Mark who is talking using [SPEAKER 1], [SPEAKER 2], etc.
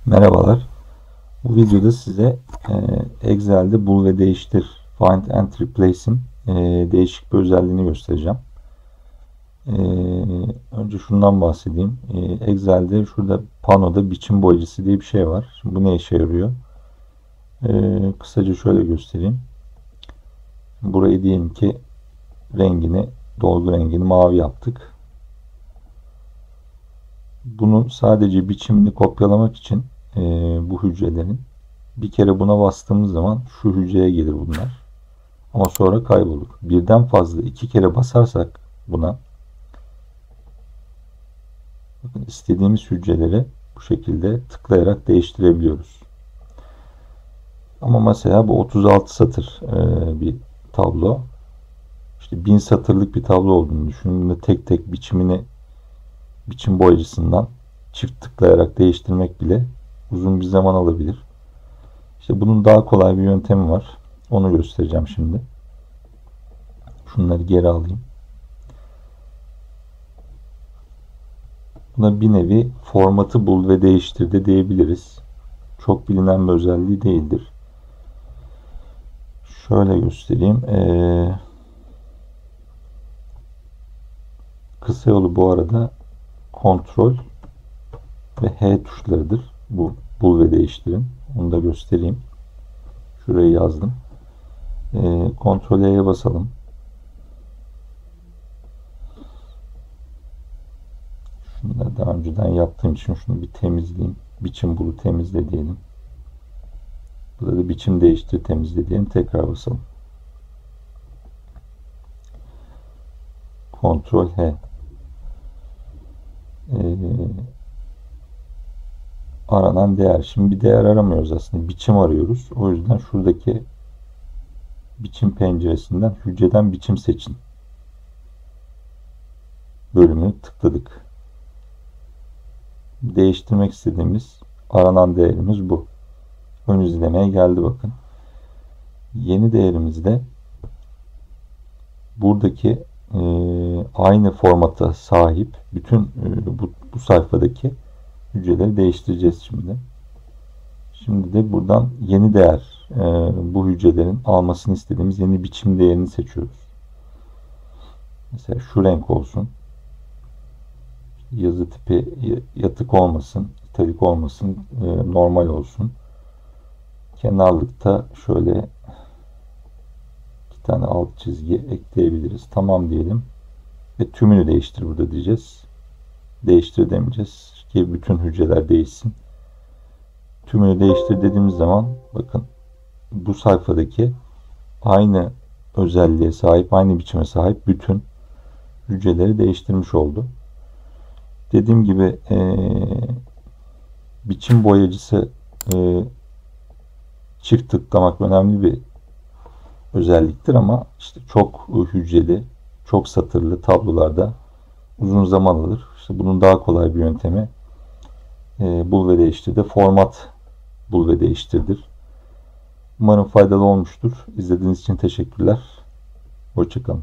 [SPEAKER 1] Merhabalar. Bu videoda size Excel'de bul ve değiştir, find and replace'in değişik bir özelliğini göstereceğim. Önce şundan bahsedeyim. Excel'de şurada panoda biçim boyacısı diye bir şey var. Şimdi bu ne işe yarıyor? Kısaca şöyle göstereyim. Burayı diyelim ki dolgu rengini mavi yaptık. Bunun sadece biçimini kopyalamak için bu hücrelerin bir kere buna bastığımız zaman şu hücreye gelir bunlar. Ama sonra kaybolur. Birden fazla iki kere basarsak buna, bakın, istediğimiz hücreleri bu şekilde tıklayarak değiştirebiliyoruz. Ama mesela bu 36 satır bir tablo. İşte 1000 satırlık bir tablo olduğunu düşünün. Bunu tek tek biçim boyacısından çift tıklayarak değiştirmek bile uzun bir zaman alabilir. İşte bunun daha kolay bir yöntemi var. Onu göstereceğim şimdi. Şunları geri alayım. Buna bir nevi formatı bul ve değiştir de diyebiliriz. Çok bilinen bir özelliği değildir. Şöyle göstereyim. Kısa yolu bu arada Ctrl ve H tuşlarıdır. Bu bul ve değiştirin. Onu da göstereyim. Şurayı yazdım. Ctrl H'ye basalım. Şunları daha önceden yaptığım için şunu bir temizleyeyim. Biçim bulu temizle diyelim. Burada da biçim değiştir temizle diyelim. Tekrar basalım. Ctrl H. Aranan değer. Şimdi bir değer aramıyoruz aslında. Biçim arıyoruz. O yüzden şuradaki biçim penceresinden hücreden biçim seçin bölümünü tıkladık. Değiştirmek istediğimiz aranan değerimiz bu. Ön izlemeye geldi bakın. Yeni değerimizde buradaki aynı formata sahip bütün bu sayfadaki hücreleri değiştireceğiz şimdi. Şimdi de buradan yeni değer, bu hücrelerin almasını istediğimiz yeni biçim değerini seçiyoruz. Mesela şu renk olsun. Yazı tipi yatık olmasın, italik olmasın, normal olsun. Kenarlıkta şöyle iki tane alt çizgi ekleyebiliriz. Tamam diyelim. Ve tümünü değiştir burada diyeceğiz. Değiştir demeyeceğiz ki bütün hücreler değişsin. Tümünü değiştir dediğimiz zaman bakın bu sayfadaki aynı özelliğe sahip, aynı biçime sahip bütün hücreleri değiştirmiş oldu. Dediğim gibi biçim boyacısı çift tıklamak önemli bir özelliktir ama işte çok hücreli, çok satırlı tablolarda uzun zaman alır. İşte bunun daha kolay bir yöntemi bul ve değiştir de format bul ve değiştirdir. Umarım faydalı olmuştur. İzlediğiniz için teşekkürler. Hoşça kalın.